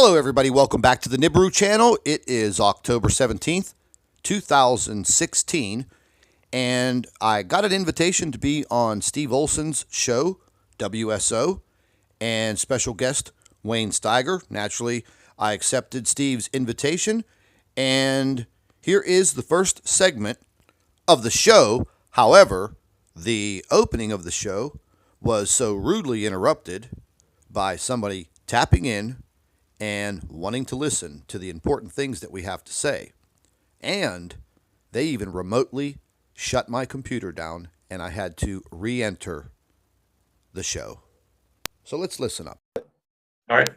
Hello, everybody. Welcome back to the Nibiru channel. It is October 17th, 2016, and I got an invitation to be on Steve Olson's show, WSO, and special guest Wayne Steiger. Naturally, I accepted Steve's invitation, and here is the first segment of the show. However, the opening of the show was so rudely interrupted by somebody tapping in and wanting to listen to the important things that we have to say. And they even remotely shut my computer down, and I had to re-enter the show. So let's listen up. All right.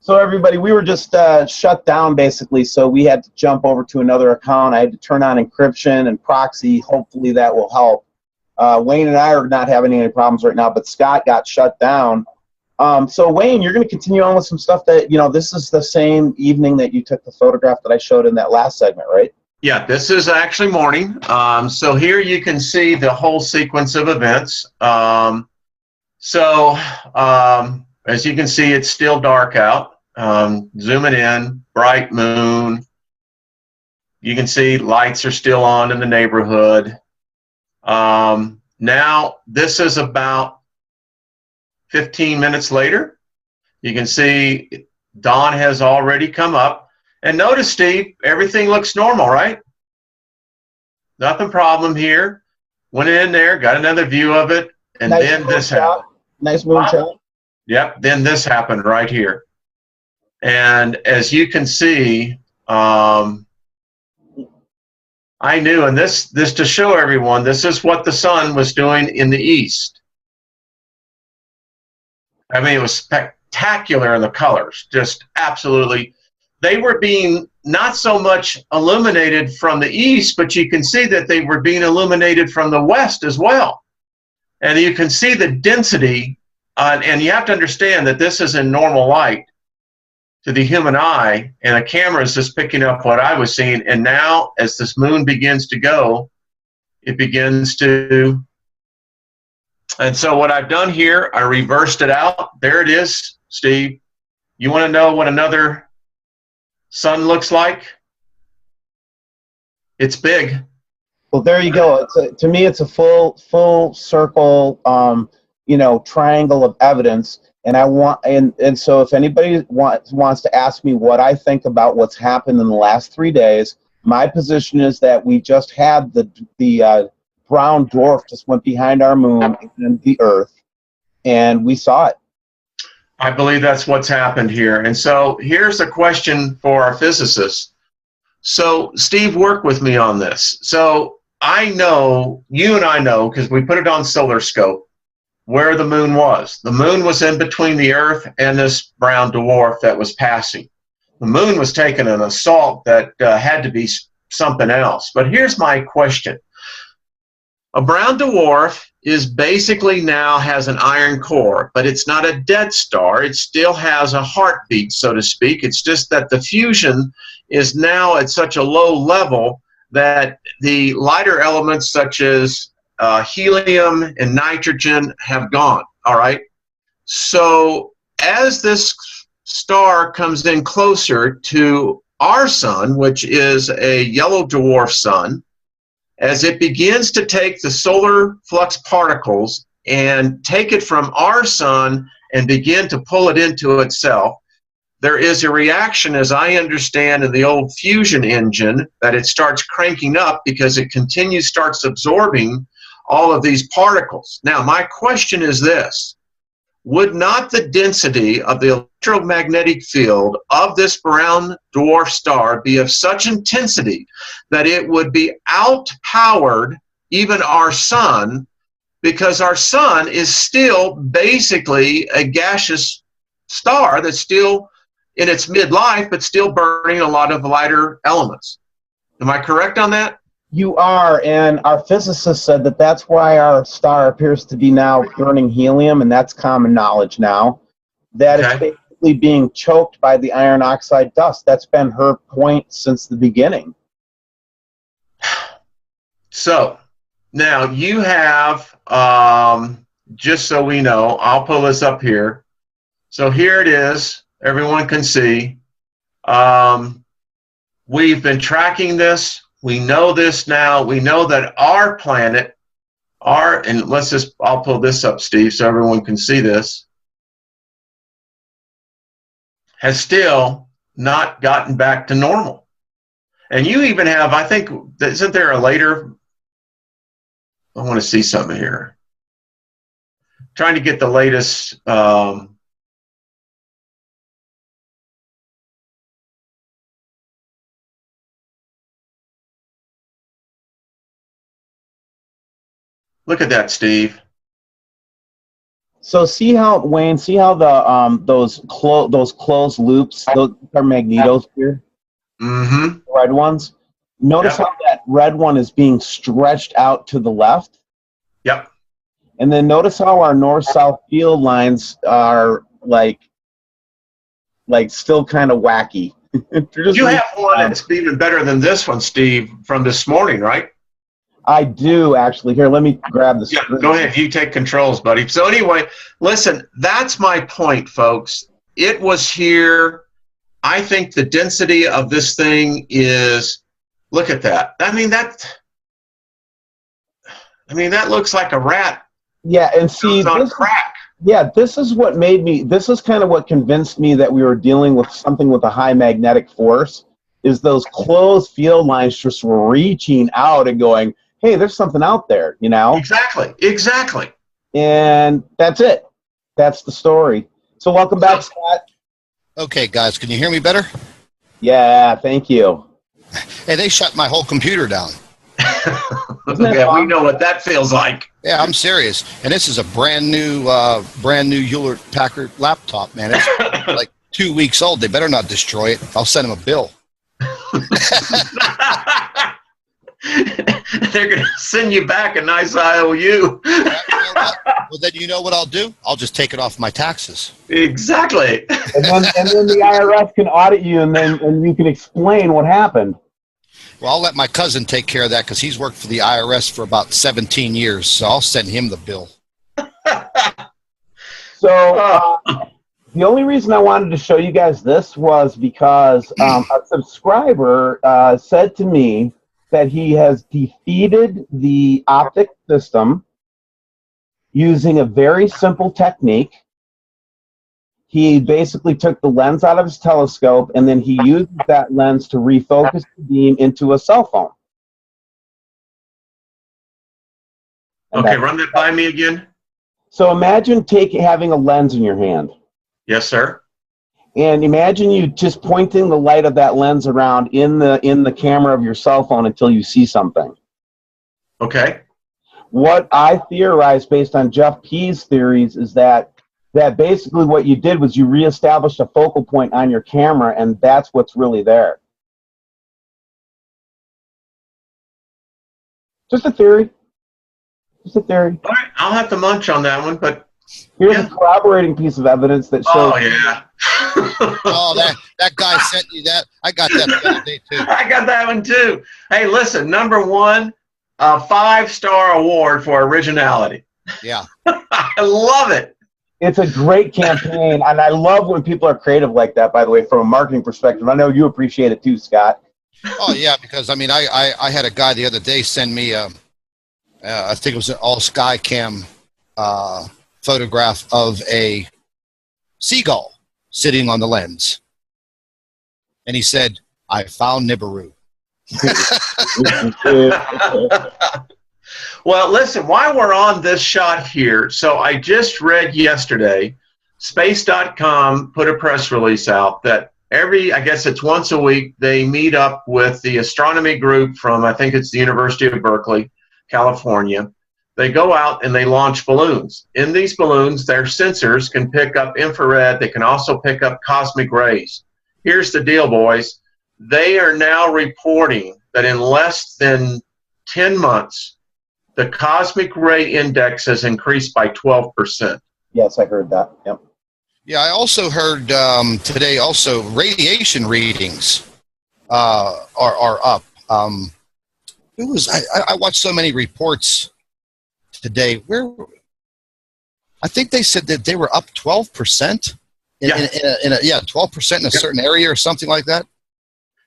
So everybody, we were just shut down basically, so we had to jump over to another account. I had to turn on encryption and proxy. Hopefully that will help. Wayne and I are not having any problems right now, but Scott got shut down. So Wayne, you're going to continue on with some stuff that, this is the same evening that you took the photograph that I showed in that last segment, right? Yeah, this is actually morning. So here you can see the whole sequence of events. As you can see, it's still dark out. Zooming in, bright moon. You can see lights are still on in the neighborhood. Now, this is about 15 minutes later. You can see dawn has already come up. And notice, Steve, everything looks normal, right? Nothing problem here. Went in there, got another view of it, and nice then this happened. Nice moon shot. Yep, then this happened right here. And as you can see, I knew, and this to show everyone, this is what the sun was doing in the east. I mean, it was spectacular in the colors, just absolutely. They were being not so much illuminated from the east, but you can see that they were being illuminated from the west as well. And you can see the density, and you have to understand that this is in normal light to the human eye, and a camera is just picking up what I was seeing. And now, as this moon begins to go, it begins to. And so what I've done here, I reversed it out. There it is, Steve. You want to know what another sun looks like? It's big. Well, there you go. To me, it's a full circle, triangle of evidence. And I want, and so if anybody wants to ask me what I think about what's happened in the last 3 days, my position is that we just had the brown dwarf just went behind our moon and the Earth, and we saw it. I believe that's what's happened here. And so here's a question for our physicists. So Steve, work with me on this. So I know, you and I know, because we put it on Solar Scope, where the moon was. The moon was in between the Earth and this brown dwarf that was passing. The moon was taking an assault that had to be something else. But here's my question. A brown dwarf is basically now has an iron core, but it's not a dead star. It still has a heartbeat, so to speak. It's just that the fusion is now at such a low level that the lighter elements such as helium and nitrogen have gone, all right? So as this star comes in closer to our sun, which is a yellow dwarf sun, as it begins to take the solar flux particles and take it from our sun and begin to pull it into itself, there is a reaction, as I understand, in the old fusion engine, that it starts cranking up because it starts absorbing all of these particles. Now, my question is this. Would not the density of the electromagnetic field of this brown dwarf star be of such intensity that it would be outpowered even our sun, because our sun is still basically a gaseous star that's still in its midlife but still burning a lot of lighter elements? Am I correct on that? You are, and our physicist said that that's why our star appears to be now burning helium, and that's common knowledge now, that it's basically being choked by the iron oxide dust. That's been her point since the beginning. So, now you have, just so we know, I'll pull this up here. So here it is. Everyone can see. We've been tracking this. We know this now. We know that our planet, and I'll pull this up, Steve, so everyone can see this, has still not gotten back to normal. And you even have, I think, isn't there a later, I want to see something here. Trying to get the latest, look at that, Steve. So see how the those closed loops, those are magnetosphere, Mm-hmm. red ones. Notice how that red one is being stretched out to the left. Yep. And then notice how our north-south field lines are like still kind of wacky. You have one that's even better than this one, Steve, from this morning, right? I do, actually. Here, let me grab the screen. Go ahead. You take controls, buddy. So anyway, listen, that's my point, folks. It was here. I think the density of this thing is, look at that. I mean, that looks like a rat. Yeah, and see, on crack. This is what made me, this is kind of what convinced me that we were dealing with something with a high magnetic force, is those closed field lines just reaching out and going, hey, there's something out there, you know? Exactly. And that's it. That's the story. So welcome back, Scott. Okay, guys, can you hear me better? Yeah, thank you. Hey, they shut my whole computer down. Yeah, we know what that feels like. Yeah, I'm serious. And this is a brand new Hewlett-Packard laptop, man. It's like 2 weeks old. They better not destroy it. I'll send them a bill. They're going to send you back a nice IOU. Well, then you know what I'll do? I'll just take it off my taxes. Exactly. And then the IRS can audit you, and you can explain what happened. Well, I'll let my cousin take care of that because he's worked for the IRS for about 17 years, so I'll send him the bill. So the only reason I wanted to show you guys this was because a subscriber said to me that he has defeated the optic system using a very simple technique. He basically took the lens out of his telescope, and then he used that lens to refocus the beam into a cell phone. Okay, run that by me again. So imagine having a lens in your hand. Yes, sir. And imagine you just pointing the light of that lens around in the camera of your cell phone until you see something. Okay. What I theorized based on Jeff P's theories is that basically what you did was you reestablished a focal point on your camera, and that's what's really there. Just a theory. Just a theory. All right, I'll have to munch on that one, but here's a corroborating piece of evidence that shows. Oh yeah. Oh, that guy sent you that. I got that the other day too. I got that one too. Hey, listen, number one, a 5-star award for originality. Yeah. I love it. It's a great campaign, and I love when people are creative like that, by the way, from a marketing perspective. I know you appreciate it too, Scott. Oh, yeah, because, I mean, I had a guy the other day send me, I think it was an all-sky cam photograph of a seagull sitting on the lens. And he said, I found Nibiru. Well, listen, while we're on this shot here, so I just read yesterday, space.com put a press release out that I guess it's once a week, they meet up with the astronomy group from, I think it's the University of Berkeley, California. They go out and they launch balloons. In these balloons, their sensors can pick up infrared. They can also pick up cosmic rays. Here's the deal, boys. They are now reporting that in less than 10 months, the cosmic ray index has increased by 12%. Yes, I heard that. Yep. Yeah, I also heard today also radiation readings are up. I watched so many reports today. I think they said that they were up 12%. Yeah, 12% in a certain area or something like that.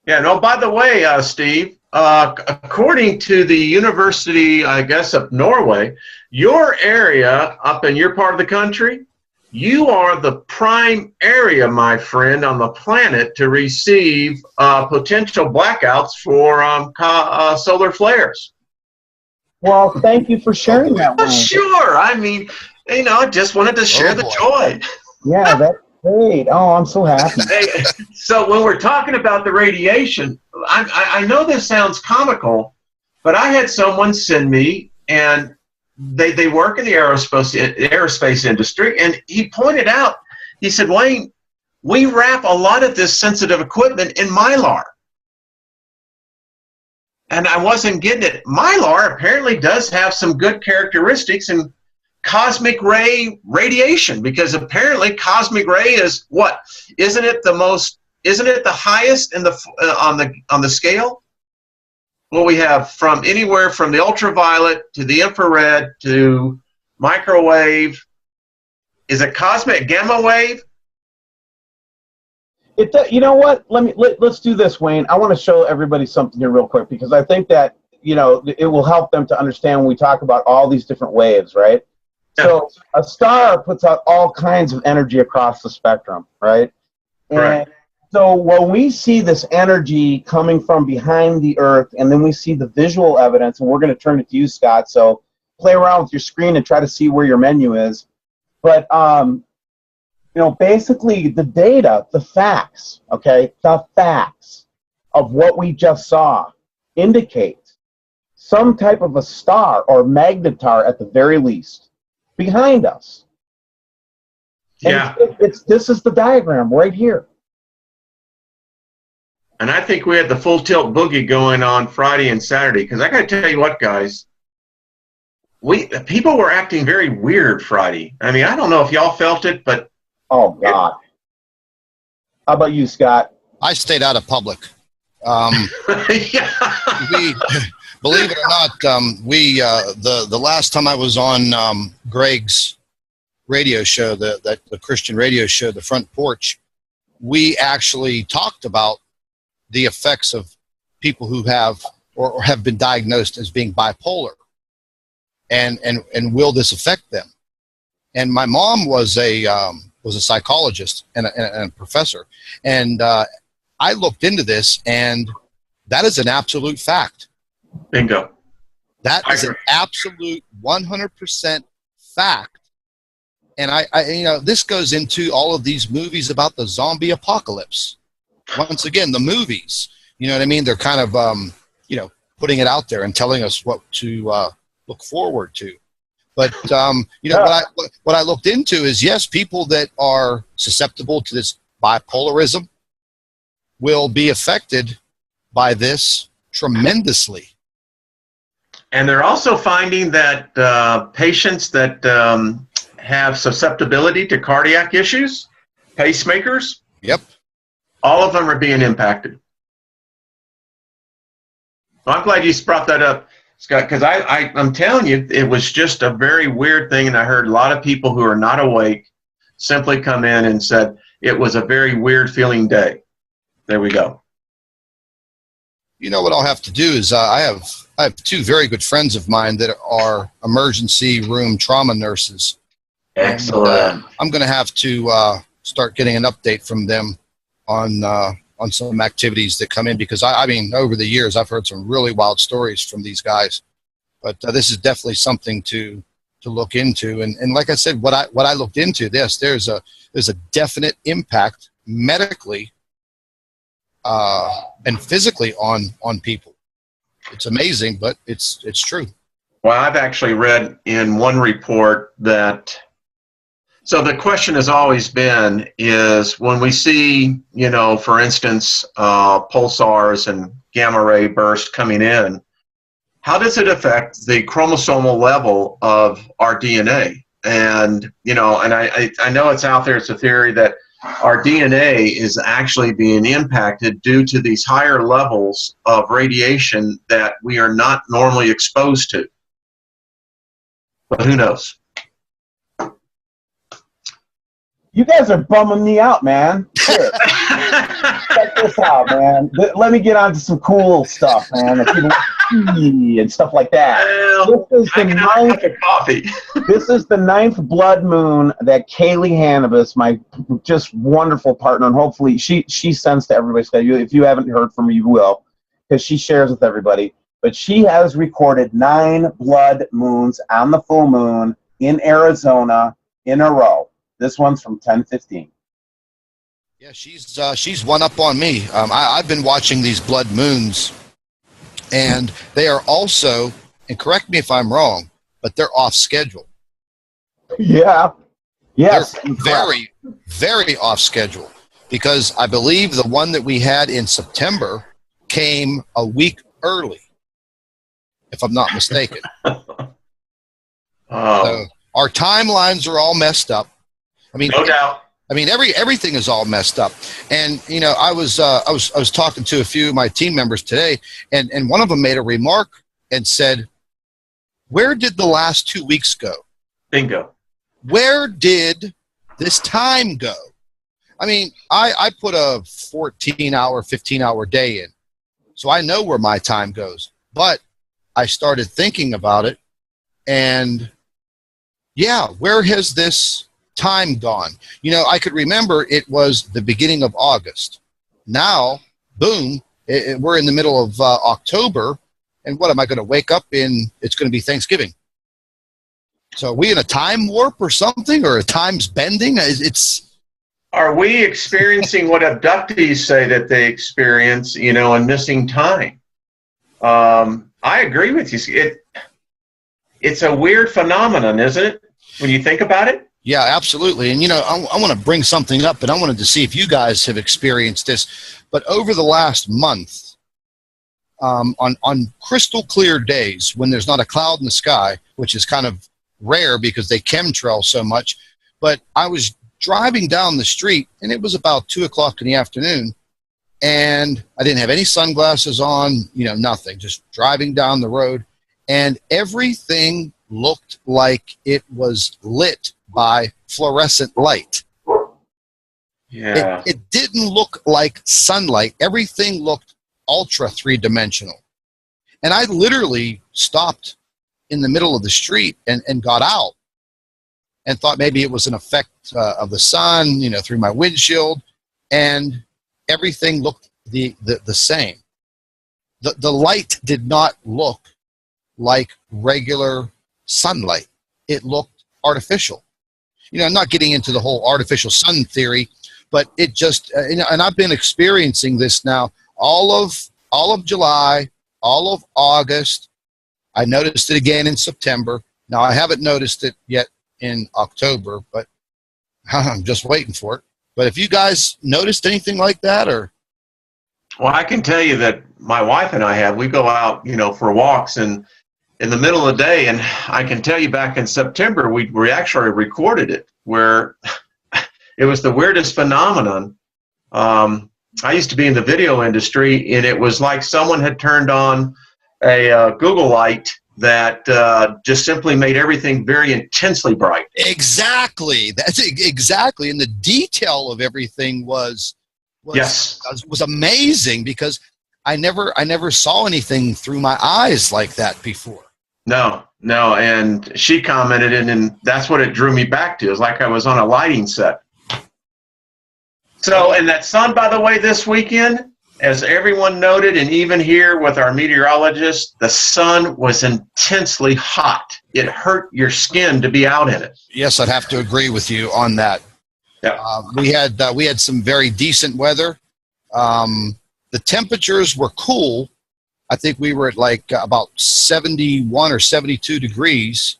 Yeah. No. By the way, Steve, according to the University, I guess, of Norway, your area up in your part of the country, you are the prime area, my friend, on the planet to receive potential blackouts for solar flares. Well, thank you for sharing that one. Sure. I mean, I just wanted to share the joy. Yeah, that's great. Oh, I'm so happy. Hey, so when we're talking about the radiation, I know this sounds comical, but I had someone send me, and they work in the aerospace industry, and he pointed out, he said, Wayne, we wrap a lot of this sensitive equipment in Mylar. And I wasn't getting it. Mylar apparently does have some good characteristics in cosmic ray radiation, because apparently cosmic ray is what? Isn't it the highest in the on the scale? Well, we have from anywhere from the ultraviolet to the infrared to microwave. Is it cosmic gamma wave? You know what? Let's do this, Wayne. I want to show everybody something here real quick, because I think that it will help them to understand when we talk about all these different waves, right? Yeah. So a star puts out all kinds of energy across the spectrum, right? Right. So when we see this energy coming from behind the Earth, and then we see the visual evidence, and we're going to turn it to you, Scott. So play around with your screen and try to see where your menu is. But basically the data, the facts, okay, the facts of what we just saw indicate some type of a star or magnetar at the very least behind us. Yeah. And this is the diagram right here. And I think we had the full tilt boogie going on Friday and Saturday, because I got to tell you what, guys, people were acting very weird Friday. I mean, I don't know if y'all felt it, but oh God. How about you, Scott? I stayed out of public. Yeah. Believe it or not, the last time I was on Greg's radio show, the Christian radio show, The Front Porch, we actually talked about the effects of people who have or have been diagnosed as being bipolar, and will this affect them? And my mom was a psychologist and a professor, and I looked into this, and that is an absolute fact. Bingo. That is an absolute 100% fact. And I this goes into all of these movies about the zombie apocalypse. Once again, the movies, you know what I mean? They're kind of, putting it out there and telling us what to look forward to. But, what I looked into is, yes, people that are susceptible to this bipolarism will be affected by this tremendously. And they're also finding that patients that have susceptibility to cardiac issues, pacemakers, yep, all of them are being impacted. Well, I'm glad you brought that up, Scott, because I'm telling you, it was just a very weird thing, and I heard a lot of people who are not awake simply come in and said it was a very weird feeling day. There we go. You know what I'll have to do is I have two very good friends of mine that are emergency room trauma nurses. Excellent. And, I'm going to have to start getting an update from them on some activities that come in, because I mean, over the years, I've heard some really wild stories from these guys. But this is definitely something to look into. And like I said, what I looked into there's a definite impact medically and physically on people. It's amazing, but it's true. Well, I've actually read in one report that, so the question has always been is when we see, for instance, pulsars and gamma ray bursts coming in, how does it affect the chromosomal level of our DNA? And, and I know it's out there, it's a theory that our DNA is actually being impacted due to these higher levels of radiation that we are not normally exposed to. But who knows? You guys are bumming me out, man. Here, check this out, man. Let me get on to some cool stuff, man. And stuff like that. Well, This is I can have a cup of coffee. This is the 9th blood moon that Kaylee Hannibus, my just wonderful partner, and hopefully she sends to everybody. If you haven't heard from her, you will, because she shares with everybody. But she has recorded 9 blood moons on the full moon in Arizona in a row. This one's from 10:15. Yeah, she's one up on me. I've been watching these blood moons, and they are also, and correct me if I'm wrong, but they're off schedule. Yeah. Yes. They're very, very off schedule, because I believe the one that we had in September came a week early, if I'm not mistaken. So our timelines are all messed up. I mean, no doubt. I mean, everything is all messed up. And you know, I was talking to a few of my team members today, and one of them made a remark and said, "Where did the last 2 weeks go? Bingo. Where did this time go?" I mean, I put a 14-hour, 15-hour day in, so I know where my time goes. But I started thinking about it, and yeah, where has this time gone? You know, I could remember it was the beginning of August. Now, boom, we're in the middle of October, and what am I going to wake up in? It's going to be Thanksgiving. So are we in a time warp or something, or a time's bending? Are we experiencing what abductees say that they experience, you know, and missing time? I agree with you. It's a weird phenomenon, isn't it, when you think about it? Yeah, absolutely. And, you know, I want to bring something up, and I wanted to see if you guys have experienced this. But over the last month, on crystal clear days when there's not a cloud in the sky, which is kind of rare because they chemtrail so much, but I was driving down the street, and it was about 2 o'clock in the afternoon, and I didn't have any sunglasses on, you know, nothing, just driving down the road, and everything looked like it was lit by fluorescent light. Yeah. It didn't look like sunlight. Everything looked ultra three-dimensional. And I literally stopped in the middle of the street and got out and thought maybe it was an effect of the sun, you know, through my windshield, and everything looked the same. The light did not look like regular sunlight. It looked artificial. You know, I'm not getting into the whole artificial sun theory, but it just, and I've been experiencing this now all of July, all of August. I noticed it again in September. Now, I haven't noticed it yet in October, but I'm just waiting for it. But if you guys noticed anything like that, or? Well, I can tell you that my wife and we go out, you know, for walks, and in the middle of the day, and I can tell you back in September, we actually recorded it, where it was the weirdest phenomenon. I used to be in the video industry, and it was like someone had turned on a Google light that just simply made everything very intensely bright. Exactly. That's exactly. And the detail of everything was amazing, because I never saw anything through my eyes like that before. No. And she commented, and that's what it drew me back to. It was like I was on a lighting set. So, and that sun, by the way, this weekend, as everyone noted, and even here with our meteorologist, the sun was intensely hot. It hurt your skin to be out in it. Yes, I'd have to agree with you on that. Yeah. We had some very decent weather. The temperatures were cool. I think we were at like about 71 or 72 degrees.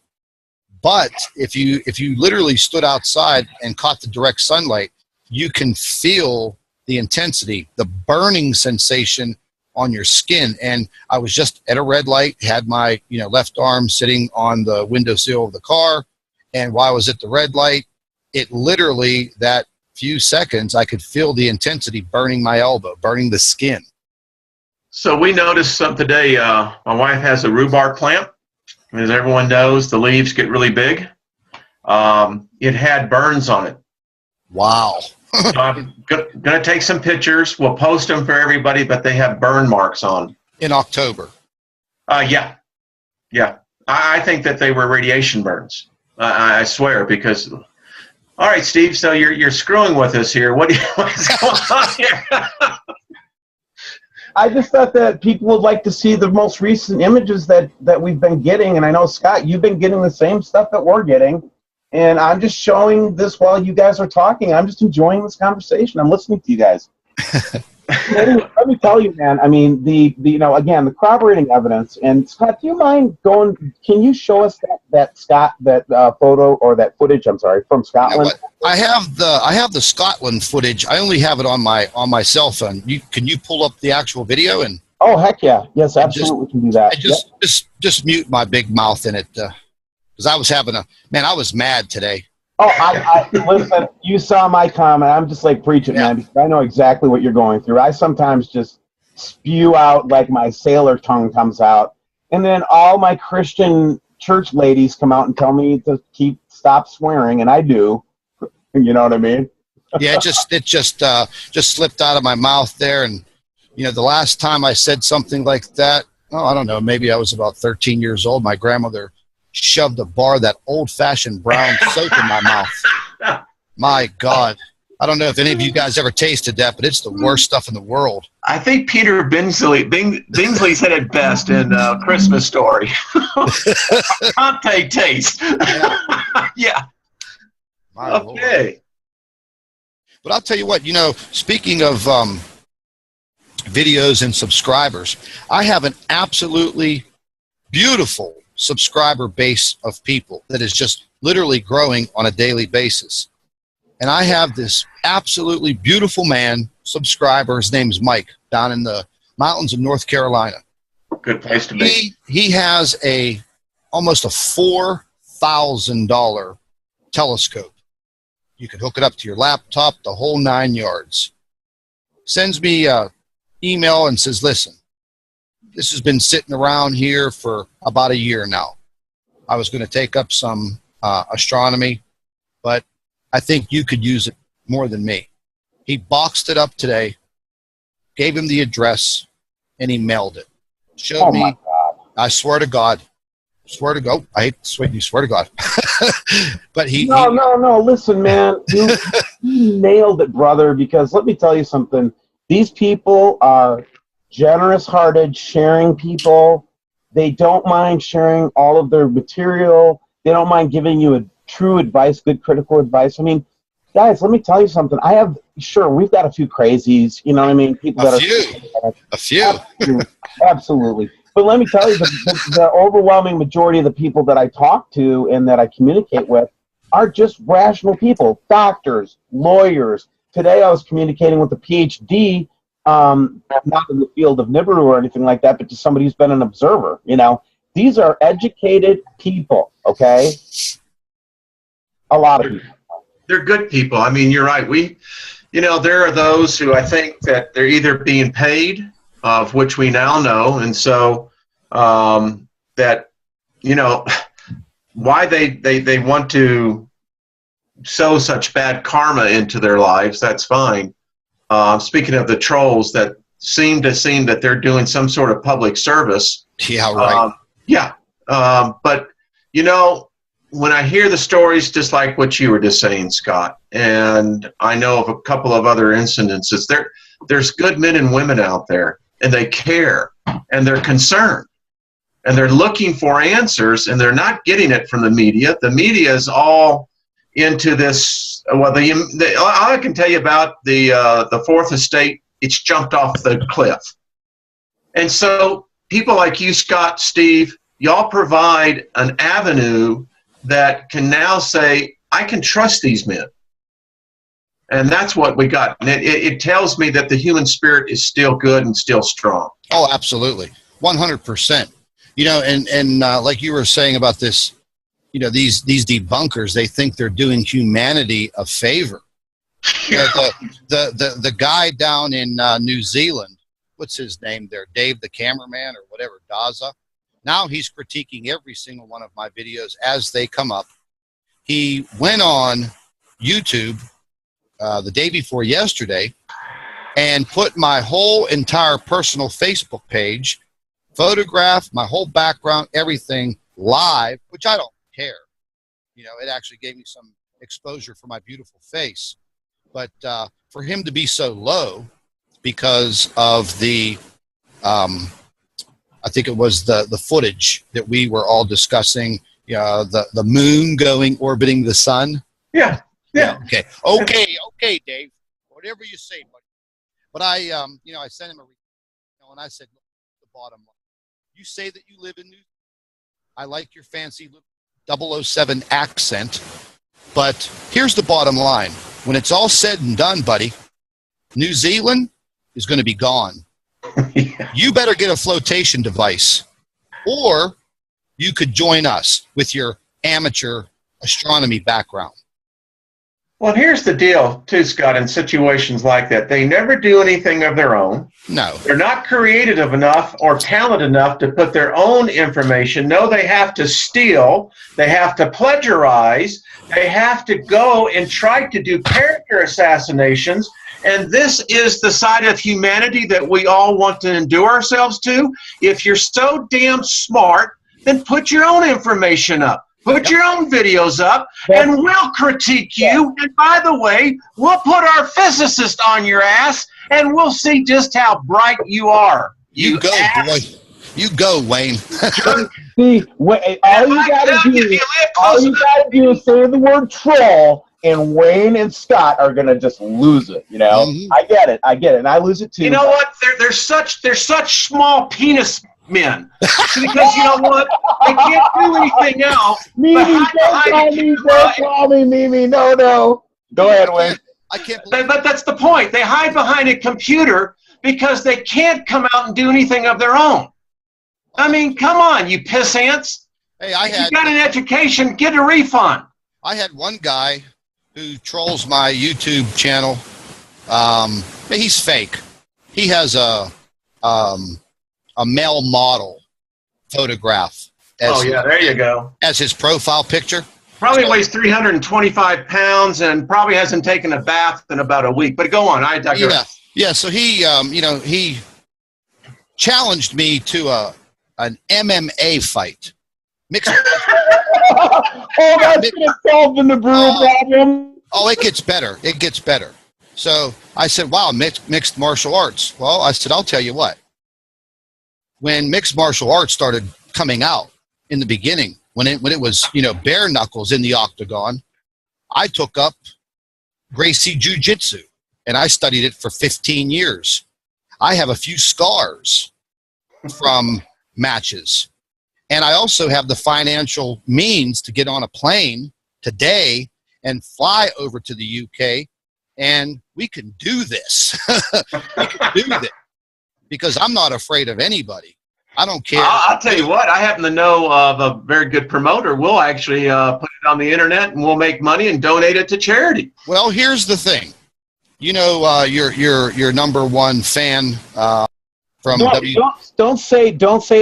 But if you literally stood outside and caught the direct sunlight, you can feel the intensity, the burning sensation on your skin. And I was just at a red light, had my left arm sitting on the windowsill of the car, and while I was at the red light, it literally, that few seconds, I could feel the intensity burning my elbow, burning the skin. So we noticed something today. My wife has a rhubarb plant. As everyone knows, the leaves get really big. It had burns on it. Wow. So I'm going to take some pictures. We'll post them for everybody, but they have burn marks on. In October. Yeah. I think that they were radiation burns. I swear, because. All right, Steve. So you're screwing with us here. What's going on here? I just thought that people would like to see the most recent images that we've been getting, and I know, Scott, you've been getting the same stuff that we're getting, and I'm just showing this while you guys are talking. I'm just enjoying this conversation. I'm listening to you guys. Let me tell you, man. I mean, the again, the corroborating evidence. And Scott, do you mind going? Can you show us that photo or that footage? I'm sorry, from Scotland. I have the Scotland footage. I only have it on my cell phone. Can you pull up the actual video and? Oh heck yeah! Yes, absolutely, we can do that. Just mute my big mouth in it, because I was I was mad today. Oh, I listen, you saw my comment. I'm just like preaching, man, because I know exactly what you're going through. I sometimes just spew out like my sailor tongue comes out. And then all my Christian church ladies come out and tell me to stop swearing, and I do. You know what I mean? Yeah, it just slipped out of my mouth there. And, the last time I said something like that, I don't know, maybe I was about 13 years old. My grandmother shoved a bar of that old-fashioned brown soap in my mouth. My God. I don't know if any of you guys ever tasted that, but it's the worst stuff in the world. I think Peter Bingsley said it best in Christmas Story. Conte taste. Yeah. My okay. Lord. But I'll tell you what, speaking of videos and subscribers, I have an absolutely beautiful subscriber base of people that is just literally growing on a daily basis. And I have this absolutely beautiful man subscriber. His name's Mike, down in the mountains of North Carolina. Good place to be. He has almost a $4,000 telescope. You can hook it up to your laptop, the whole 9 yards. Sends me an email and says, listen, this has been sitting around here for about a year now. I was going to take up some astronomy, but I think you could use it more than me. He boxed it up today, gave him the address, and he mailed it. Showed me. I swear to God. I hate to swear, you swear to God. But No. Listen, man, you nailed it, brother. Because let me tell you something. These people are generous-hearted, sharing people. They don't mind sharing all of their material. They don't mind giving you a true advice, good critical advice. I mean, guys, let me tell you something. We've got a few crazies. You know what I mean? People a few. Absolutely. But let me tell you, the overwhelming majority of the people that I talk to and that I communicate with are just rational people, doctors, lawyers. Today I was communicating with a PhD, not in the field of Nibiru or anything like that, but just somebody who's been an observer. These are educated people, okay? A lot of people. They're good people. I mean, you're right. There are those who I think that they're either being paid, of which we now know, and so that why they want to sow such bad karma into their lives. That's fine. Speaking of the trolls that seem that they're doing some sort of public service. Yeah, right. But when I hear the stories, just like what you were just saying, Scott, and I know of a couple of other incidences, there's good men and women out there, and they care, and they're concerned, and they're looking for answers, and they're not getting it from the media. The media is all into this. Well, all I can tell you about the Fourth Estate, it's jumped off the cliff. And so people like you, Scott, Steve, y'all provide an avenue that can now say, I can trust these men. And that's what we got. And it tells me that the human spirit is still good and still strong. Oh, absolutely. 100%. And like you were saying about this, these debunkers, they think they're doing humanity a favor. The guy down in New Zealand, what's his name there? Dave the cameraman or whatever, Daza. Now he's critiquing every single one of my videos as they come up. He went on YouTube the day before yesterday and put my whole entire personal Facebook page, photograph, my whole background, everything live, which I don't care. You know, it actually gave me some exposure for my beautiful face. But for him to be so low because of the, I think it was the footage that we were all discussing, the moon orbiting the sun. Yeah. Okay, Dave, whatever you say, buddy. But I sent him and I said, look, the bottom line. You say that you live in New. I like your fancy 007 accent, but here's the bottom line. When it's all said and done, buddy, New Zealand is going to be gone. Yeah. You better get a flotation device, or you could join us with your amateur astronomy background. Well, here's the deal, too, Scott, in situations like that. They never do anything of their own. No. They're not creative enough or talented enough to put their own information. No, they have to steal. They have to plagiarize. They have to go and try to do character assassinations. And this is the side of humanity that we all want to endure ourselves to. If you're so damn smart, then put your own information up. Put your own videos up, and we'll critique you. And by the way, we'll put our physicist on your ass, and we'll see just how bright you are. You go, boy. You go, Wayne. See, all you gotta do is say the word troll, and Wayne and Scott are gonna just lose it. You know, I get it, and I lose it too. You know what? They're such small penis men, because you know what? They can't do anything else. Mimi, don't call me Mimi. No. Go ahead, Wayne. I can't believe but that's the point. They hide behind a computer because they can't come out and do anything of their own. I mean, come on, you piss ants. Hey, you got an education, get a refund. I had one guy who trolls my YouTube channel. He's fake. He has a male model photograph. There you go. As his profile picture. Probably weighs 325 pounds and probably hasn't taken a bath in about a week. But go on, I digress. Yeah. So he challenged me to an MMA fight. Mixed. That's gonna solve the Nibiru problem. Oh, it gets better. It gets better. So I said, "Wow, mixed martial arts." Well, I said, "I'll tell you what. When mixed martial arts started coming out in the beginning, when it was bare knuckles in the octagon, I took up Gracie Jiu-Jitsu and I studied it for 15 years. I have a few scars from matches, and I also have the financial means to get on a plane today and fly over to the UK, and we can do this. We can do this. Because I'm not afraid of anybody. I don't care. I'll tell you what, I happen to know of a very good promoter. We'll actually put it on the internet and we'll make money and donate it to charity. Well, here's the thing. Your number one fan from Don't say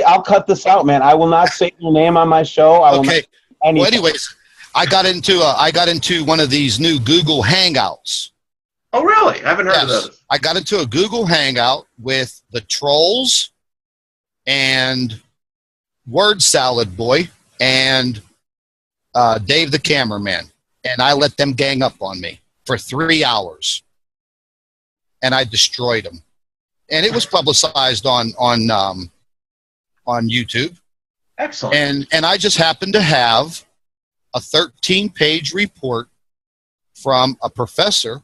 I'll cut this out, man. I will not say your name on my show. Okay. Well, anyways, I got into one of these new Google Hangouts. Oh, really? I haven't heard of those. I got into a Google Hangout with the Trolls and Word Salad Boy and Dave the cameraman, and I let them gang up on me for 3 hours, and I destroyed them. And it was publicized on YouTube. Excellent. And I just happened to have a 13-page report from a professor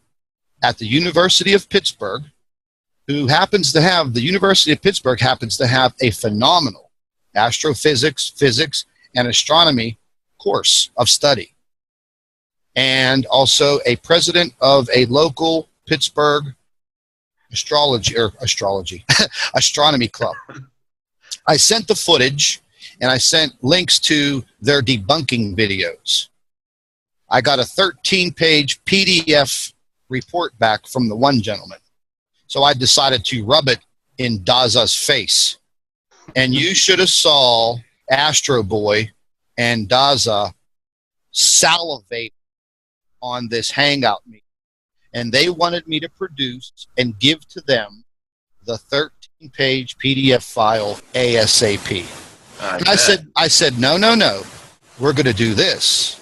at the University of Pittsburgh, who the University of Pittsburgh happens to have a phenomenal astrophysics, physics, and astronomy course of study. And also a president of a local Pittsburgh astronomy club. I sent the footage and I sent links to their debunking videos. I got a 13-page PDF report back from the one gentleman. So I decided to rub it in Daza's face. And you should have saw Astro Boy and Daza salivate on this hangout meeting. and they wanted me to produce and give to them the 13-page PDF file ASAP. And I said, no. We're going to do this.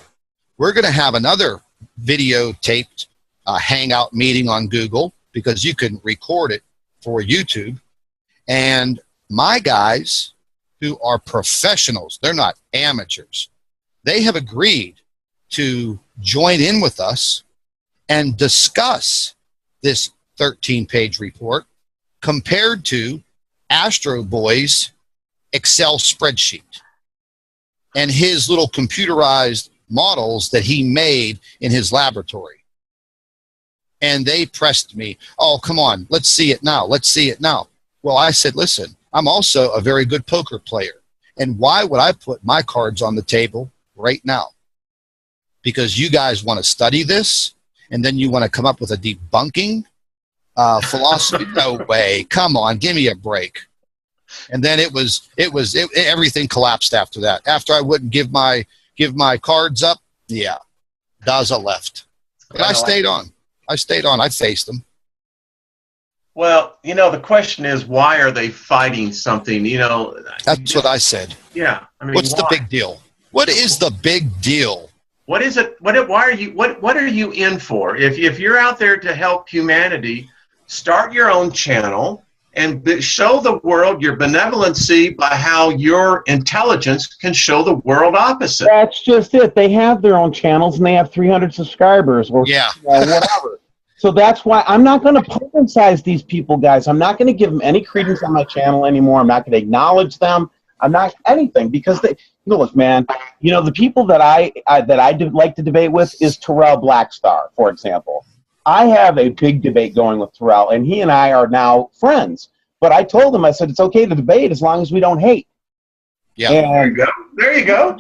We're going to have another videotaped hangout meeting on Google, because you can record it for YouTube. And my guys, who are professionals, they're not amateurs, they have agreed to join in with us and discuss this 13-page report compared to Astro Boy's Excel spreadsheet and his little computerized models that he made in his laboratory. And they pressed me, oh, come on, let's see it now. Let's see it now. Well, I said, listen, I'm also a very good poker player. And why would I put my cards on the table right now? Because you guys want to study this, and then you want to come up with a debunking philosophy. No way. Come on, give me a break. And then everything collapsed after that. After I wouldn't give my cards up, yeah, Daza left. But I stayed on. I faced them. Well, the question is, why are they fighting something? That's what I said. Yeah. I mean, what's the big deal? What is the big deal? What is it? What are you in for? If you're out there to help humanity, start your own channel and show the world your benevolency by how your intelligence can show the world opposite. That's just it. They have their own channels and they have 300 subscribers or whatever. So that's why I'm not going to publicize these people, guys. I'm not going to give them any credence on my channel anymore. I'm not going to acknowledge them. I'm not anything, because look, man. The people that I like to debate with is Terrell Blackstar, for example. I have a big debate going with Terrell, and he and I are now friends. But I told him, I said, it's okay to debate as long as we don't hate. Yeah. And there you go.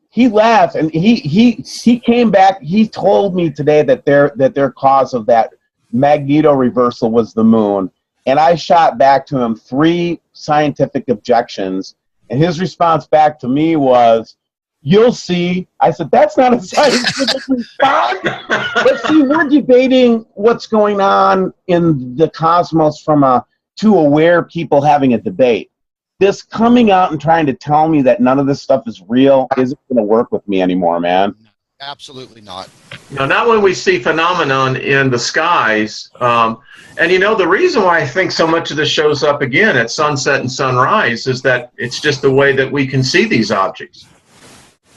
He laughed, and he came back. He told me today that their cause of that magneto reversal was the moon, and I shot back to him 3 scientific objections, and his response back to me was, "You'll see." I said, "That's not a scientific response." But see, we're debating what's going on in the cosmos from two aware people having a debate. This coming out and trying to tell me that none of this stuff is real isn't going to work with me anymore, man. Absolutely not. Not when we see phenomenon in the skies. And the reason why I think so much of this shows up again at sunset and sunrise is that it's just the way that we can see these objects.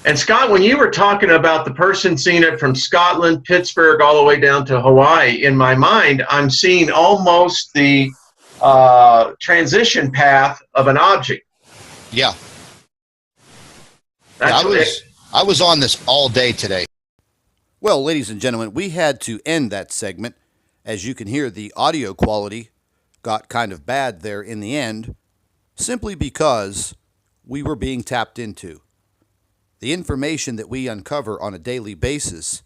And Scott, when you were talking about the person seeing it from Scotland, Pittsburgh, all the way down to Hawaii, in my mind, I'm seeing almost the transition path of an object. Yeah. I was on this all day today. Well, ladies and gentlemen, we had to end that segment. As you can hear, the audio quality got kind of bad there in the end, simply because we were being tapped into. The information that we uncover on a daily basis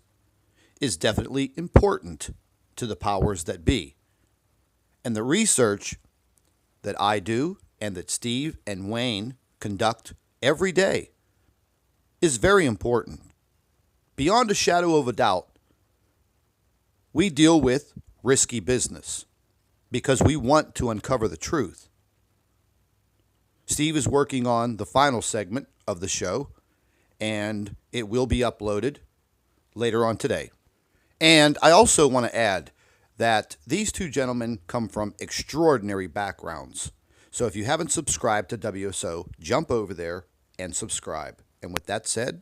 is definitely important to the powers that be. And the research that I do and that Steve and Wayne conduct every day is very important. Beyond a shadow of a doubt, we deal with risky business because we want to uncover the truth. Steve is working on the final segment of the show, and it will be uploaded later on today. And I also want to add that these two gentlemen come from extraordinary backgrounds. So if you haven't subscribed to WSO, jump over there and subscribe. And with that said,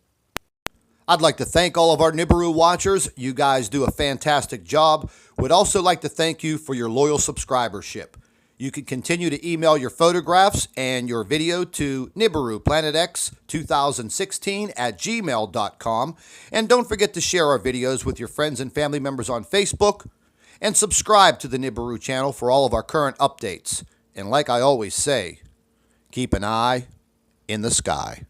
I'd like to thank all of our Nibiru watchers. You guys do a fantastic job. Would also like to thank you for your loyal subscribership. You can continue to email your photographs and your video to NibiruPlanetX2016@gmail.com. And don't forget to share our videos with your friends and family members on Facebook. And subscribe to the Nibiru channel for all of our current updates. And like I always say, keep an eye in the sky.